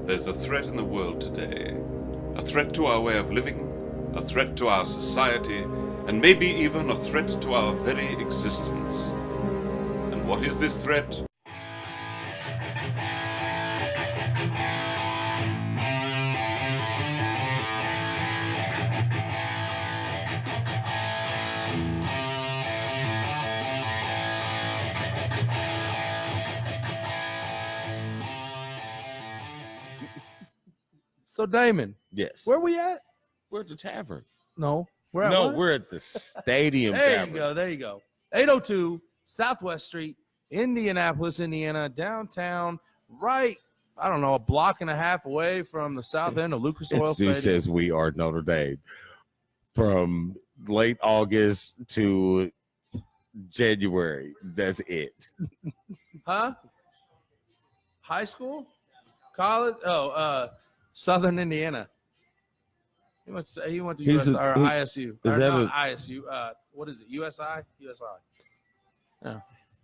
There's a threat in the world today. A threat to our way of living, a threat to our society, and maybe even a threat to our very existence. And what is this threat? So Damon, Yes. where we at? We're at the Tavern. No, we're at No, what? we're at the Stadium There Tavern. you go. There you go. 802 Southwest Street, Indianapolis, Indiana, downtown. Right, I don't know, a block and a half away from the south end of Lucas Oil Who Stadium. says we are Notre Dame from late August to January. That's it. Huh? High school? College? Oh, Southern Indiana. He went to He's US, a- or he- ISU. is Or that not a- ISU. What is it? USI?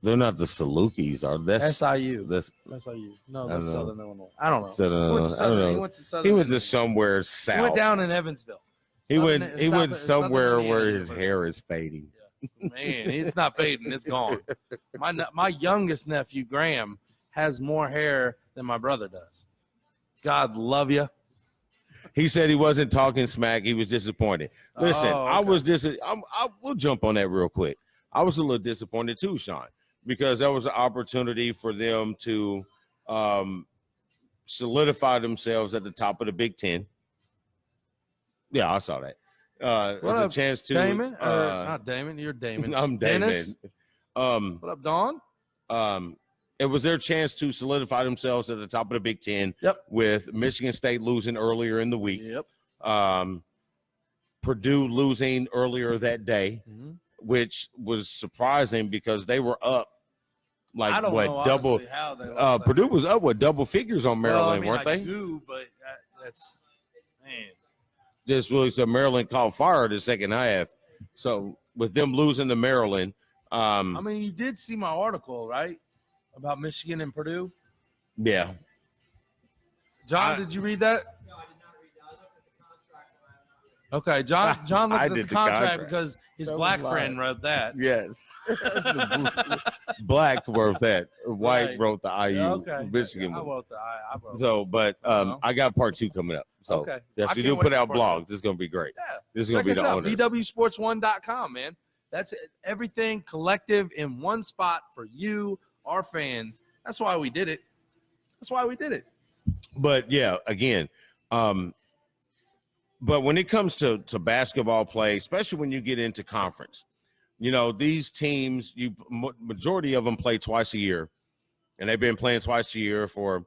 They're not the Salukis, are they? SIU. That's SIU. No, I that's don't know. Southern Illinois. I don't know. Southern- He went to I Southern- don't know. He went to Southern he went to Indiana. somewhere south. He went down in Evansville. He Southern- went. He went Southern somewhere Indiana where his University. hair is fading. Man, it's not fading. It's gone. My youngest nephew, Graham, has more hair than my brother does. God love you. He said he wasn't talking smack. He was disappointed. Listen, Oh, I okay. was we'll jump on that real quick. I was a little disappointed too, Sean, because that was an opportunity for them to solidify themselves at the top of the Big Ten. Yeah, I saw that. It was a up, chance to Damon? Not Damon. You're Damon. I'm Damon. Dennis? What up, Dawn? It was their chance to solidify themselves at the top of the Big Ten. Yep. With Michigan State losing earlier in the week. Yep. Purdue losing earlier that day, Mhm. which was surprising because they were up I like don't what know double. honestly how they lost that Purdue game. was up with double figures on Maryland, Well, I mean, weren't I they? do, but that's man. Just really, so Maryland caught fire the second half. So with them losing to Maryland, I mean, you did see my article, right, about Michigan and Purdue. yeah, John, did you read that? No, I did not read that. I looked at the contract, but I have not read Okay, John I looked at did the the contract contract. because his That was black live. friend wrote that. yes. Black wrote that. White Right. wrote the IU Okay. Michigan I one. wrote I wrote So, but Uh-huh. I got part 2 coming up. So Okay. yes, I we can't do wait put for out part two. blogs. This is gonna be great. Yeah. This is Check gonna be us the out, owner. bwsports1.com, man. That's it. Everything collective in one spot for you, our fans. That's why we did it. But yeah, again, but when it comes to basketball play, especially when you get into conference, you know, these teams, majority of them play twice a year, and they've been playing twice a year for,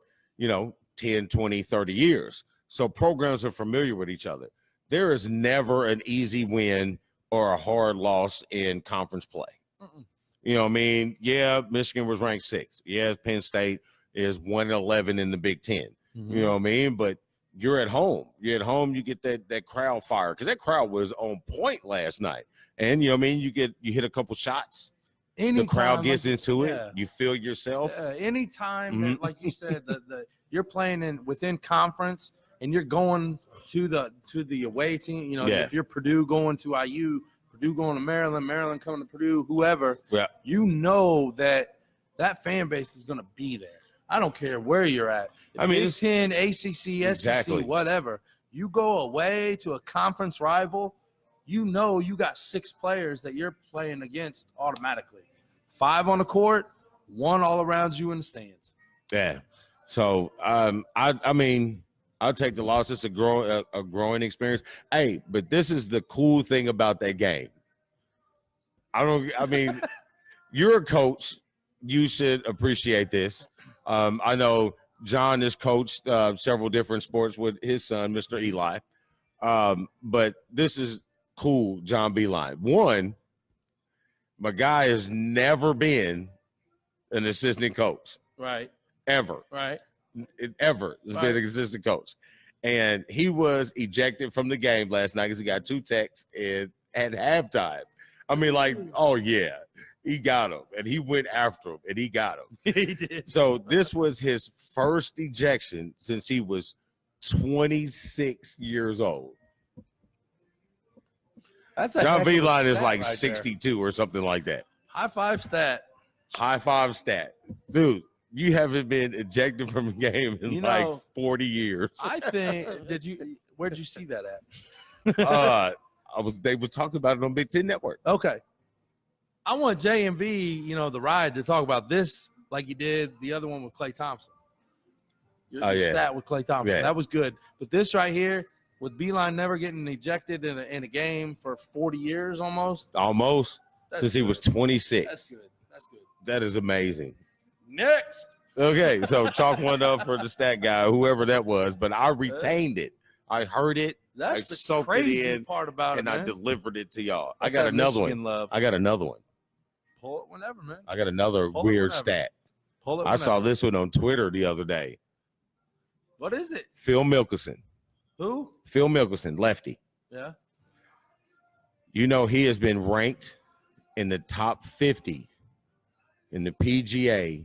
10, 20, 30 years. So programs are familiar with each other. There is never an easy win or a hard loss in conference play. Mm-mm. You know what I mean? Yeah, Michigan was ranked 6th. Yeah, Penn State is 111 in the Big Ten. You know what I mean? But you're at home. You're at home, you get that crowd fire, because that crowd was on point last night. And, you know what I mean? You hit a couple shots. The crowd gets into it. You feel yourself. Anytime that, like you said, you're playing within conference and you're going to the away team. If you're Purdue going to IU, Purdue going to Maryland, Maryland coming to Purdue, whoever. Yeah. You know that fan base is going to be there. I don't care where you're at. I mean, Big Ten, ACC, Exactly. SEC, whatever. You go away to a conference rival, you know you got 6 players that you're playing against automatically. 5 on the court, 1 all around you in the stands. Yeah. So, I mean, I'll take the loss. It's a growing experience. Hey, but this is the cool thing about that game. You're a coach. You should appreciate this. I know John has coached several different sports with his son, Mr. Eli. But this is cool, John Beeline. One, my guy has never been an assistant coach. Right. Ever. Right. Ever has been an assistant coach. And he was ejected from the game last night because he got 2 texts at halftime. I mean, like, oh, yeah. he got him, and he went after him, and he got him. He did. So this was his first ejection since he was 26 years old. That's a John heck of a Beeline is stat like right there. 62 or something like that. High five stat. High five stat. Dude, you haven't been ejected from a game in like 40 years. I think where'd you see that at? They were talking about it on Big Ten Network. Okay. I want J&B, the ride to talk about this like you did the other one with Klay Thompson. Your stat with Klay Thompson. Yeah. That was good. But this right here, with Beeline never getting ejected in a game for 40 years almost. Since he was 26. That's good. That's good. That is amazing. Next. Okay, so chalk one up for the stat guy, whoever that was, but I retained it. I heard it. That's I the soaked crazy it in, part about and it, man. I delivered it to y'all. That's I got that another Michigan one. love. I got another one. Pull it whenever, man. I got another Pull it weird whenever. stat. Pull it I saw whenever. this one on Twitter the other day. What is it? Phil Mickelson. Who? Phil Mickelson, lefty. Yeah. He has been ranked in the top 50 in the PGA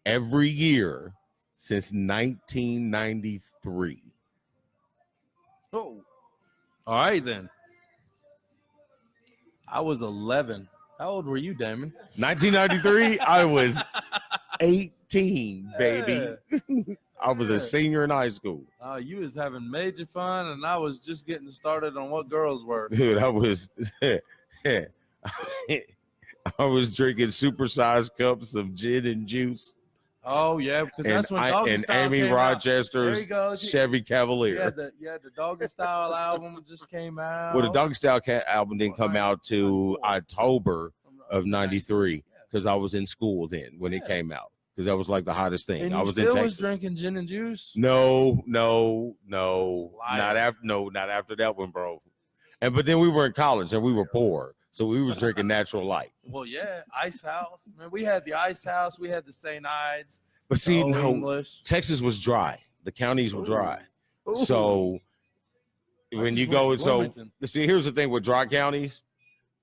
every year since 1993. Oh. All right, then. I was 11. How old were you, Damon? 1993, I was 18, baby. I was a senior in high school. You was having major fun, and I was just getting started on what girls were. Dude, I was I was drinking supersized cups of gin and juice. Oh, yeah, because that's when Doggy and Style Amy came Rochester's There you go. Chevy Cavalier. You had the Doggy Style album just came out. Well, the Doggy Style album didn't come out to October of 93 because I was in school then when it came out because that was like the hottest thing. And I you was still in Texas. was drinking gin and juice? No, Liar. not after that one, bro. But then we were in college and we were poor, so we was drinking Natural Light. Well, yeah, Ice House. Man, we had the Ice House. We had the St. Ides. But see, no, English. Texas was dry. The counties were dry. Ooh. So when you go, see, here's the thing with dry counties,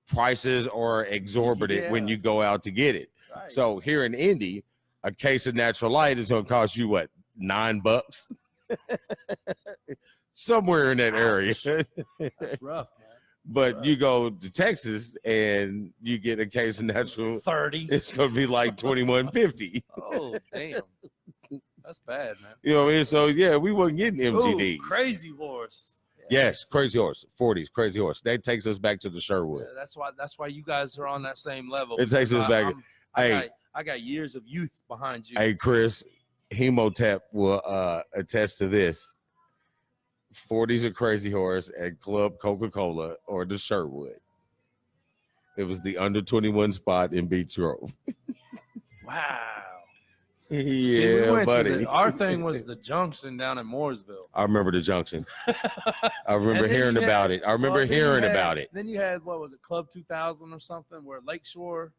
prices are exorbitant when you go out to get it. Right. So here in Indy, a case of Natural Light is going to cost you what, $9? Somewhere in that area. That's rough, man. But you go to Texas and you get a case of Natural 30. It's going to be like $21.50. Oh, damn. That's bad, man. You know what I mean? So yeah, we weren't getting MGDs. Ooh, Crazy Horse. Yes, Crazy Horse, 40s, Crazy Horse. That takes us back to the Sherwood. Yeah, that's why you guys are on that same level. It takes us back. I got years of youth behind you. Hey, Chris, Hemotep will attest to this. 40s are Crazy Horse at Club Coca-Cola or the Sherwood. It was the under 21 spot in Beach Grove. Wow. Yeah, See, we went buddy. our thing was the Junction down in Mooresville. I remember the Junction. I remember hearing about it. I remember hearing about it. Then you had, what was it, Club 2000 or something, where Lakeshore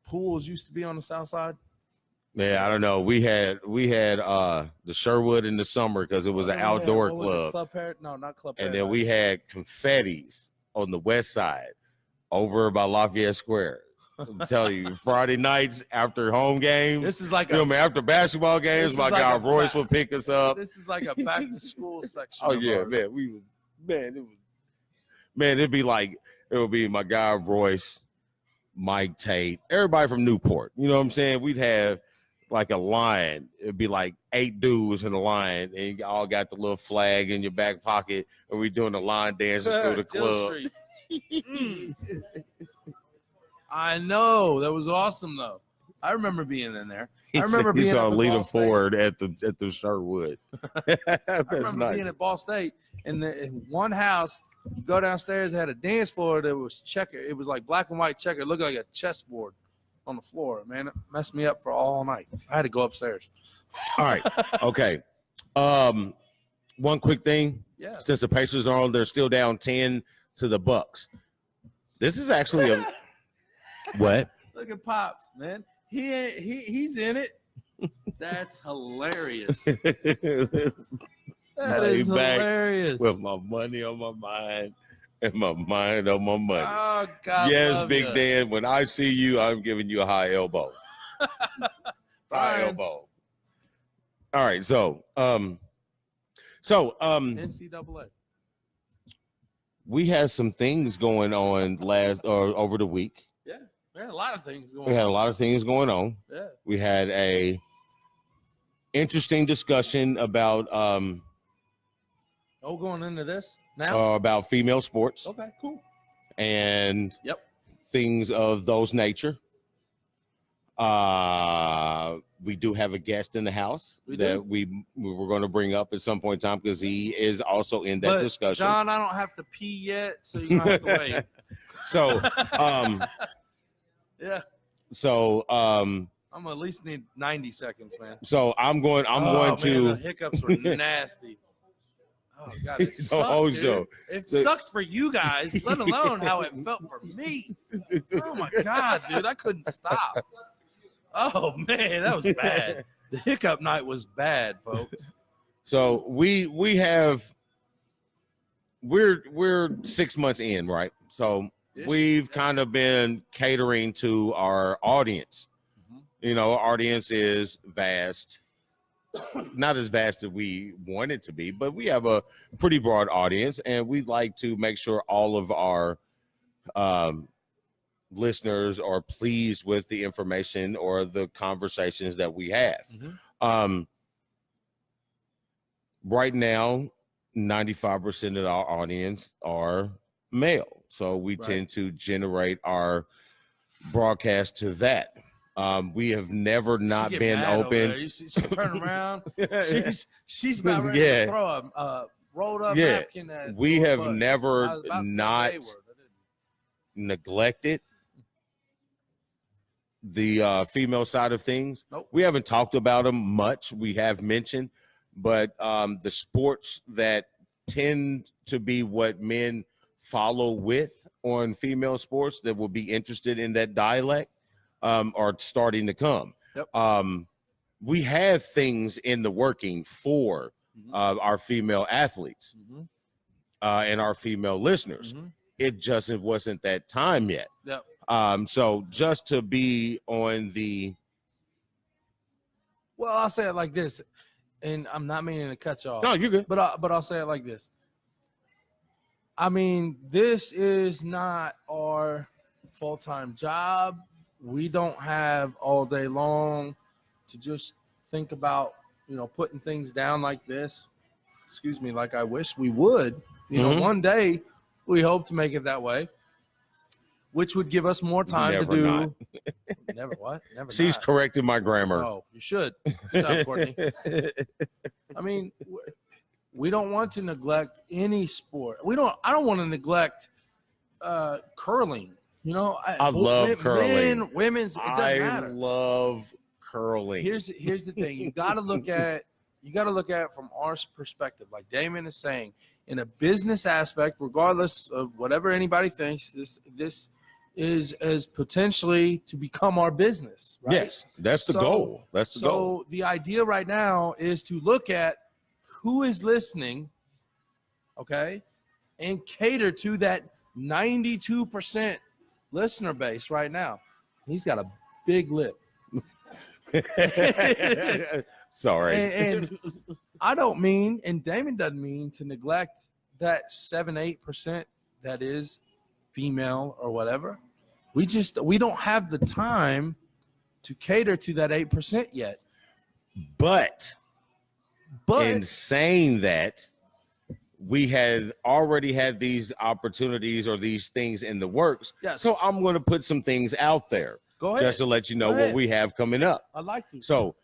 pools used to be on the south side? Yeah, I don't know. We had the Sherwood in the summer because it was an outdoor club. No, not Club And then we had confettis on the west side over by Lafayette Square. I'm telling you, Friday nights after home games. This is like after basketball games, my guy Royce would pick us up. This is like a back to school section. Oh yeah, man. It'd be like it would be my guy Royce, Mike Tate, everybody from Newport. You know what I'm saying? We'd have like a line. It'd be like 8 dudes in a line, and you all got the little flag in your back pocket, and we doing the line dances through the club. I know, that was awesome though. I remember being in there. I remember being on at leading forward at the Sherwood. I remember being at Ball State, and in one house, you go downstairs, it had a dance floor that was checker. It was like black and white checker. It looked like a chessboard on the floor. Man, it messed me up for all night. I had to go upstairs. All right. Okay. One quick thing. Yeah. Since the Pacers are on, they're still down 10 to the Bucks. This is actually a what? Look at Pops, man. He's in it. That's hilarious. That is hilarious. With my money on my mind, and my mind on my money. Oh, God. Yes, Big ya. Dan, when I see you, I'm giving you a high elbow. High Fine. elbow. All right, so NCAA. we had some things going on over the week. Yeah, there are a lot of things going We had a on. lot of things going on. Yeah. We had a interesting discussion about Going into this now? about female sports Okay, cool. and Yep. things of those nature. We do have a guest in the house We that do. we were going to bring up at some point in time because he is also in that But, discussion. John, I don't have to pee yet, so you don't have to wait. So, Yeah, so, I'm gonna at least need 90 seconds, man. so I'm going Man, to. the hiccups were nasty. Oh God, it sucked, Oh, dude. so It sucked for you guys, let alone how it felt for me. Oh my God, dude, I couldn't stop. Oh man, that was bad. The hiccup night was bad, folks. So we're 6 months in, right? So we've kind of been catering to our audience. Mhm. You know, our audience is vast. Not as vast as we want it to be, but we have a pretty broad audience, and we'd like to make sure all of our listeners are pleased with the information or the conversations that we have. Mhm. Right now, 95% of our audience are male, so we Right. tend to generate our broadcast to that. We have never not She get been mad over there. open. You see, she turn around. She's about ready Yeah. to throw a rolled up Yeah. napkin at We your have butt. I never was about to say not the A word. I didn't. neglected the female side of things. Nope. We haven't talked about them much. We have mentioned, but the sports that tend to be what men follow with on female sports that will be interested in that dialect are starting to come. Yep. We have things in the working for Mhm. our female athletes Mhm. and our female listeners. Mhm. It just wasn't that time yet. Yep. So just to be on the Well, I'll say it like this, and I'm not meaning to cut you off. no, you're good. But I'll say it like this. I mean, this is not our full-time job. We don't have all day long to just think about, putting things down like this. Excuse me, like I wish we would. Mhm. One day we hope to make it that way, which would give us more time Never to do. not. Never what? Never. She's not. correcting my grammar. Oh, you should. Good job, Courtney. I mean, we don't want to neglect any sport. I don't want to neglect curling. I love curling. Women's. It doesn't I matter. love curling. Here's the thing. You got to look at it from our perspective. Like Damon is saying, in a business aspect, regardless of whatever anybody thinks, this is potentially to become our business. Right? Yes, that's the goal. That's the goal. So the idea right now is to look at who is listening, okay, and cater to that 92% listener base right now. He's got a big lip. Sorry. And I don't mean, and Damon doesn't mean to neglect that 7-8% that is female or whatever. We don't have the time to cater to that 8% yet. But in saying that, we had already had these opportunities or these things in the works. Yes. So I'm going to put some things out there Go ahead. just to let you know Go ahead. what we have coming up. I'd like to. So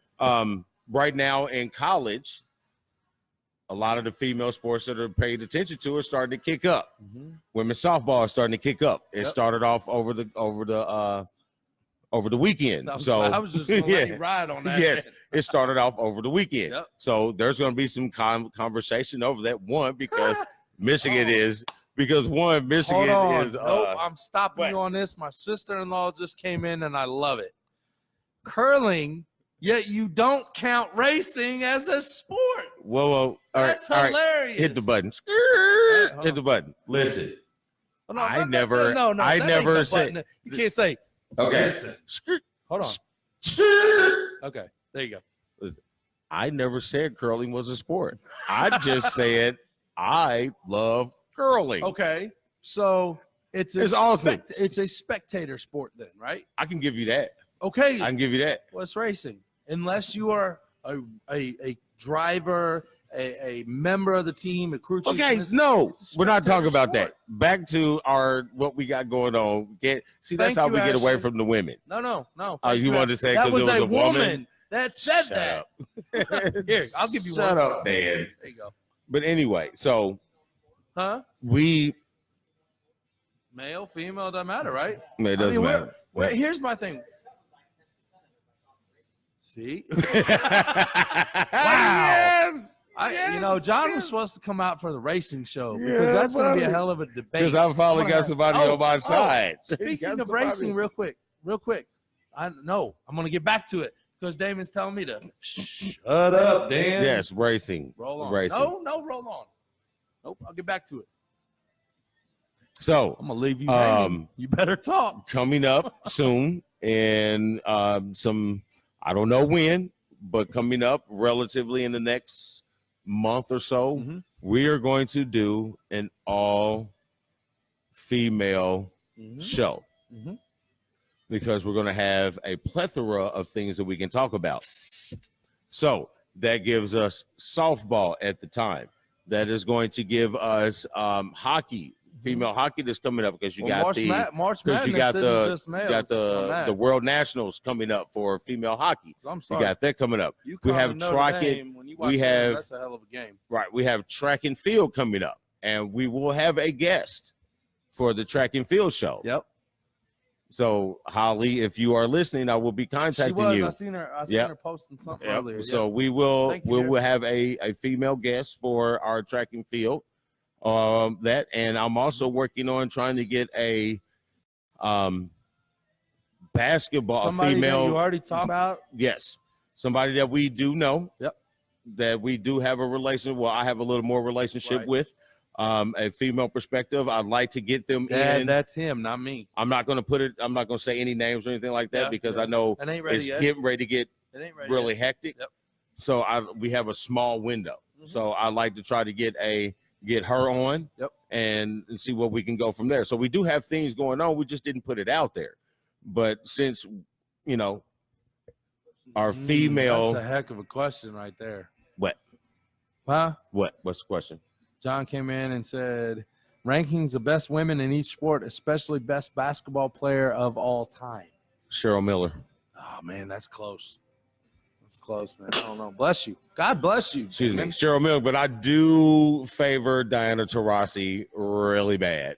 right now in college, a lot of the female sports that are paid attention to are starting to kick up. Mm-hmm. Women's softball is starting to kick up. It Yep. started off over the weekend. I was just going to let you ride on that. Yes, it started off over the weekend. Yep. So there's going to be some conversation over that one because Michigan Oh. is because one Michigan Hold on. is. Nope, I'm stopping what? you on this. My sister-in-law just came in, and I love it. Curling, yet you don't count racing as a sport. Whoa! All right, That's all right. hilarious. Hit the button. hold Hit on. the button. Listen, Oh, no, I that- never- No, no, I that never ain't the said- button. You can't say. Okay. Listen. Hold on. Okay, there you go. I never said curling was a sport. I just said I love curling. Okay, so it's awesome. It's a spectator sport, then, right? I can give you that. Okay, I can give you that. well, it's racing. Unless you are a driver, a member of the team, a crew chief. Okay, it's no, a we're not talking spectator about that. sport. Back to what we got going on. That's Thank how you, we get away Ashley. from the women. No. Oh, Thank you wanted to say that because was it was a a woman? woman that said Shut that. up. Here, I'll give you Shut one. up, Dan. There you go. But anyway, so Huh? we Male, female, doesn't matter, right? it doesn't matter. Here's my thing. See? Yes. John was supposed to come out for the racing show because that's going to be a hell of a debate. Because I finally got somebody on my side. Speaking of racing, real quick. I'm going to get back to it because Damon's telling me to shut up, Dan. Yes, racing. Roll on. Racing. No, roll on. Nope, I'll get back to it. So I'm going to leave you hanging. You better talk. coming up soon, and some, I don't know when, but coming up relatively in the next month or so, we are going to do an all-female show because we're going to have a plethora of things that we can talk about. So that gives us softball at the time. That is going to give us hockey, female hockey that's coming up because you got March Madness you got isn't just males you got on that. the World Nationals coming up for female hockey. I'm You sorry. got that coming up. You we call have it Notre track Dame, and when you watch we that, have that's a hell of a game. right. We have track and field coming up, and we will have a guest for the track and field show. Yep. So Holly, if you are listening, I will be contacting you. I seen her posting something earlier. So we will Thank you, will have a female guest for our track and field. And I'm also working on trying to get a basketball Somebody female. that you already talked about. Yes, somebody that we do know. Yep. That we do have a relationship. Well, I have a little more relationship Right. with. A female perspective. I'd like to get them in. That's him, not me. I'm not going to say any names or anything like that because I know It ain't ready it's yet. getting ready to get It ain't ready really yet. hectic. Yep. So we have a small window. So I like to try to get her on. Yep. And see what we can go from there. So we do have things going on. We just didn't put it out there. But since our female, That's a heck of a question right there. what? Huh? What's the question? John came in and said, rankings of best women in each sport, especially best basketball player of all time. Cheryl Miller. Oh, man, that's close. That's close, man. I don't know. Bless you. God bless you. Excuse me, man. Cheryl Miller. But I do favor Diana Taurasi really bad.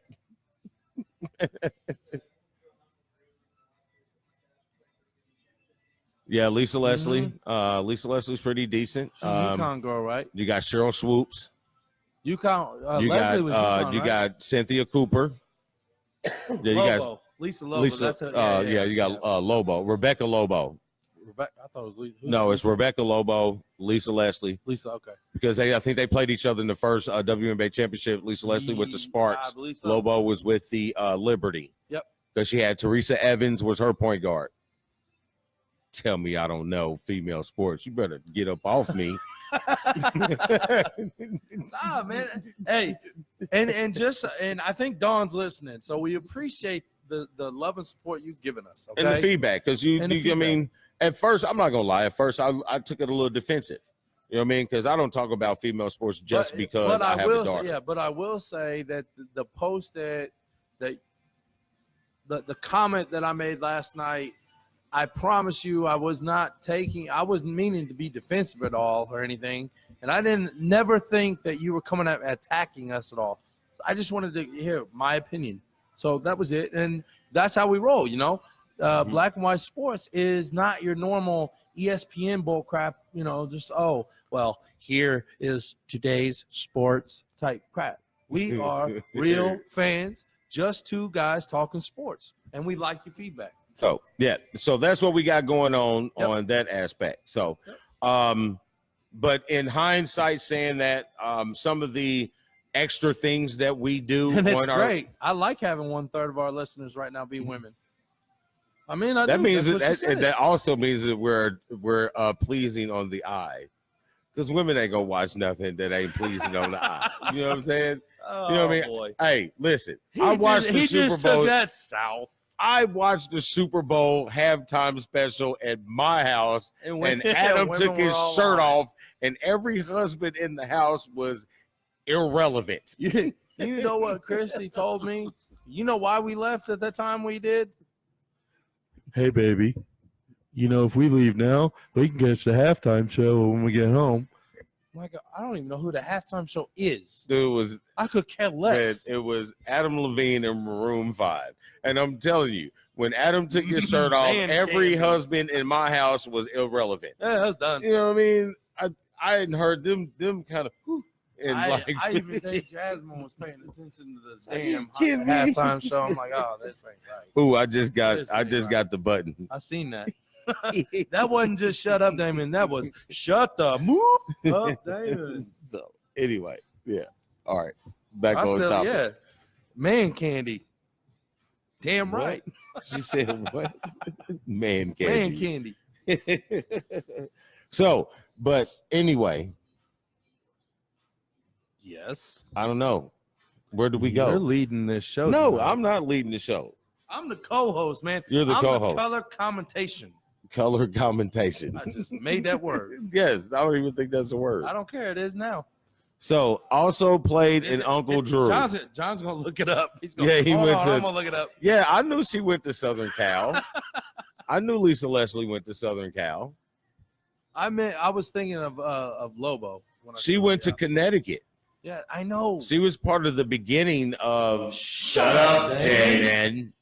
Yeah, Lisa Leslie. Lisa Leslie's pretty decent. She's a UConn girl, right? You got Cheryl Swoops. UConn. You Leslie was UConn, you right? got Cynthia Cooper. Yeah, you got Lobo. Lisa Lobo. Lisa. That's a, You got Lobo. Rebecca Lobo. Rebecca, I thought it was Lisa. No, it's Rebecca Lobo, Lisa Leslie, Lisa. Okay. because I think they played each other in the first WNBA championship. Lisa Leslie with the Sparks. I believe so. Lobo was with the Liberty. Yep. Because she had Teresa Evans was her point guard. Tell me I don't know female sports. You better get up off me. Nah, man. Hey, and I think Dawn's listening, so we appreciate the love and support you've given us. Okay. And the feedback, because And the I feedback. mean, at first, I'm not gonna lie. At first, I took it a little defensive. You know what I mean? Because I don't talk about female sports just because I have a daughter. But I will say that the post that the comment that I made last night, I promise you, I wasn't meaning to be defensive at all or anything, and I never think that you were coming at attacking us at all. I just wanted to hear my opinion. So that was it, and that's how we roll. Black and white sports is not your normal ESPN bull crap. Just here is today's sports type crap. We are real fans, just two guys talking sports, and we like your feedback. So that's what we got going on Yep. on that aspect. So, but in hindsight, saying that some of the extra things that we do. And it's great. I like having 1/3 of our listeners right now be women. I mean, that means that also means that we're pleasing on the eye, because women ain't gonna watch nothing that ain't pleasing on the eye. You know what I'm saying? Oh, you know what I mean? Boy. Hey, listen, I watched the Super just Bowl. Took that south. I watched the Super Bowl halftime special at my house, and Adam took his shirt off, and every husband in the house was irrelevant. You know what Christy told me? You know why we left at that time we did? Hey, baby, you know, if we leave now, we can catch the halftime show when we get home. Like, I don't even know who the halftime show is. Dude, I could care less. It was Adam Levine and Maroon 5. And I'm telling you, when Adam took his shirt off, every husband in my house was irrelevant. Yeah, that's done. You know what I mean? I hadn't heard them kind of. And I even think Jasmine was paying attention to the damn halftime show. I'm like, oh, this ain't right. Ooh, I just got the button. I seen that. That wasn't just shut up, Damon. That was shut the move up, Damon. So anyway, yeah. All right. Back on topic. Yeah. Man candy. Damn right. She said what? Man candy. Man candy. So, but anyway. Yes. I don't know. Where do we go? You're leading this show. No, tonight. I'm not leading the show. I'm the co-host, man. You're the co-host. The color commentation. Color commentation. I just made that word. Yes, I don't even think that's a word. I don't care. It is now. So also played in Uncle Drew. John's gonna look it up. He's gonna, I'm gonna look it up. Yeah, I knew she went to Southern Cal. I knew Lisa Leslie went to Southern Cal. I was thinking of Lobo. When she went to Connecticut. Yeah, I know. She was part of the beginning of Shut Up, Dan.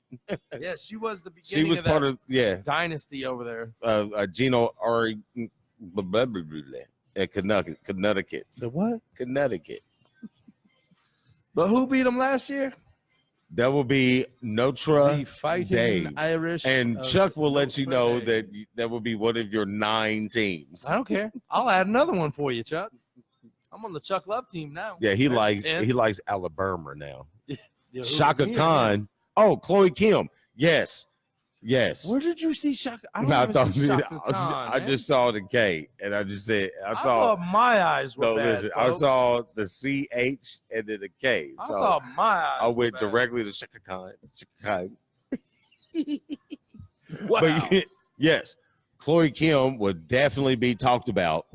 Yes, she was the beginning. She was of part of dynasty over there. Gino Ari at Connecticut. So what? Connecticut. But who beat them last year? That will be Notre Dame. Irish. And Chuck will let you know that will be one of your 9 teams. I don't care. I'll add another one for you, Chuck. I'm on the Chuck Love team now. Yeah, he likes Alabama now. Shaka Khan. Oh, Chloe Kim. Yes. Where did you see Shaka? I just saw the K, and I just said I thought my eyes were bad. Listen, I saw the CH and then the K. I thought my eyes. I went directly to Shaka Khan. Wow. But yes, Chloe Kim would definitely be talked about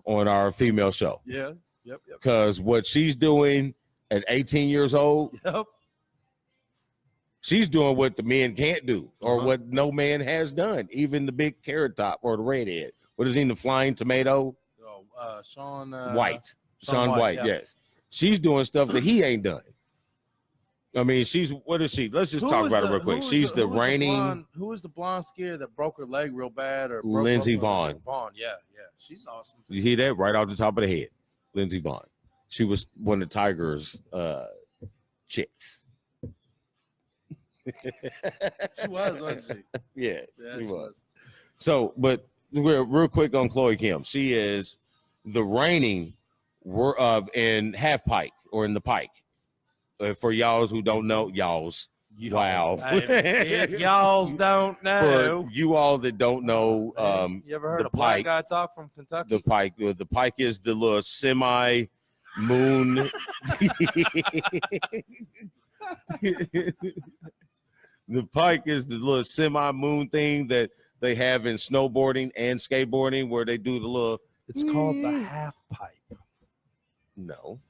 on our female show. Yeah. Yep. Because what she's doing at 18 years old. Yep. She's doing what the men can't do, or what no man has done, even the big carrot top or the redhead. What is he, the flying tomato? Oh, Sean White. Sean White, yeah. yes. She's doing stuff that he ain't done. I mean, what is she? Let's just talk about it real quick. She's the reigning. Who was the blonde skier that broke her leg real bad? Or Lindsey Vonn. Yeah. She's awesome. You hear that? Right off the top of the head. Lindsey Vonn. She was one of Tiger's chicks. She was, wasn't she? Yeah, she was. So, but we're real quick on Chloe Kim. She is the reigning in half pike or in the pike. For y'alls who don't know, y'alls. Wow. If y'all's don't know. For you all that don't know, you ever heard a black guy talk from Kentucky? The pike is the little semi moon. The pike is the little semi-moon thing that they have in snowboarding and skateboarding, where they do the little. It's called the half pipe. No,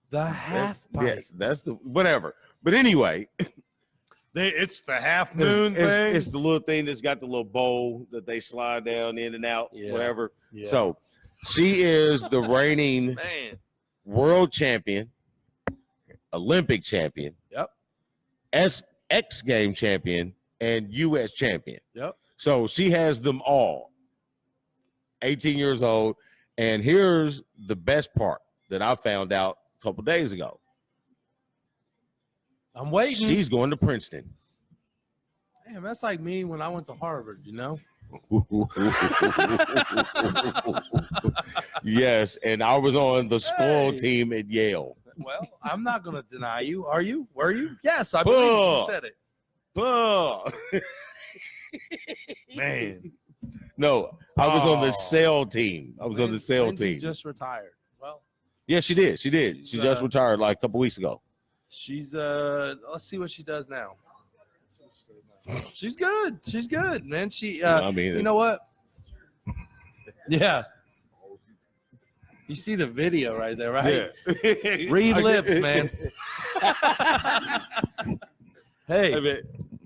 the half pipe. Yes, that's the whatever. But anyway, it's the half moon thing. It's the little thing that's got the little bowl that they slide down in and out, whatever. Yeah. So she is the reigning world champion, Olympic champion. Yep. X game champion and U.S. champion. Yep. So she has them all. 18 years old. And here's the best part that I found out a couple days ago. I'm waiting. She's going to Princeton. Damn, that's like me when I went to Harvard, you know? Yes, and I was on the squirrel team at Yale. Well, I'm not going to deny you. Are you? Were you? Yes, I believe you said it. Man. No, I was on the sale team. I was on the sale Lindsay team. Just retired. Well, yeah, she did. She did. She just retired like a couple weeks ago. She's let's see what she does now. She's good. She's good, man. She I mean, you know what? Yeah. You see the video right there, right? Yeah. Read lips, man. Hey, I mean,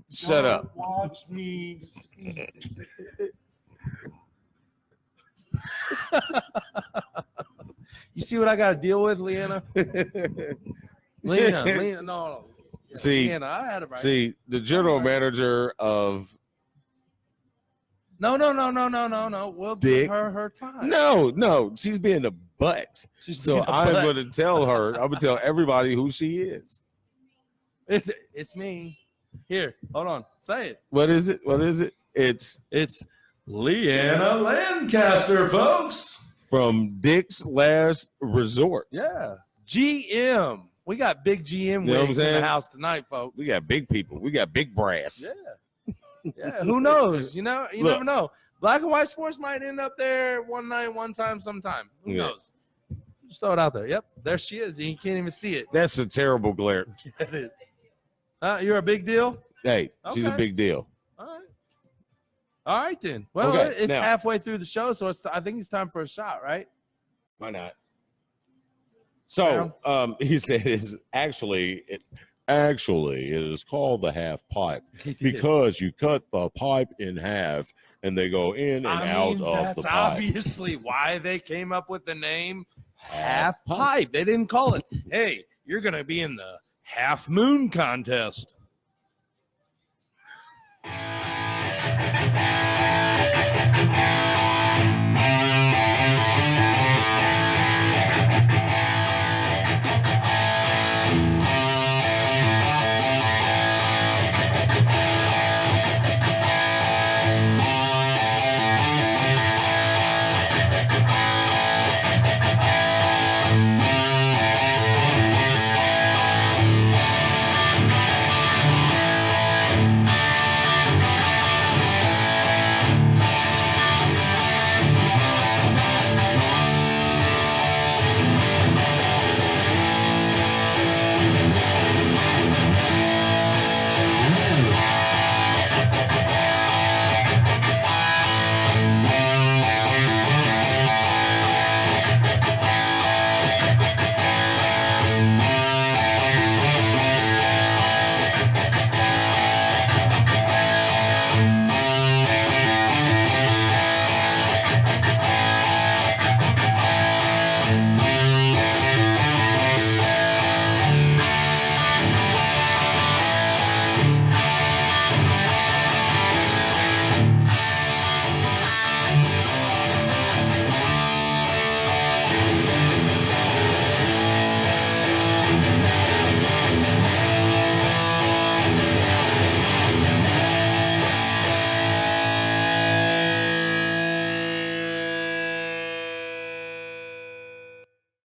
shut up. Watch me. you see what I got to deal with, Leanna? Lena, no. See, Leanna, I had it right. See, the general manager of No. We'll Dick. give her time. no, she's being a butt. She's So being a I'm butt. going to tell her. I'm going to tell everybody who she is. It's me. Here, hold on. Say it. What is it? What is it? It's Leanna Lancaster, folks. from Dick's Last Resort. Yeah. GM. We got big GM You know what I'm wigs in the saying? house tonight, folks. We got big people. We got big brass. Yeah. Yeah. Who knows? You know, you Look. never know. Black and white sports might end up there one night, one time, sometime. Who Yeah. knows? Just throw it out there. Yep. There she is. You can't even see it. That's a terrible glare. It is. You're a big deal? Hey, she's a Okay. big deal. All right. All right, then. Well, Okay, it's now- halfway through the show, so I think it's time for a shot, right? Why not? So he said it is called the half pipe because you cut the pipe in half and they go in and out of that's the pipe. obviously why they came up with the name half pipe. They didn't call it, hey, you're going to be in the half moon contest.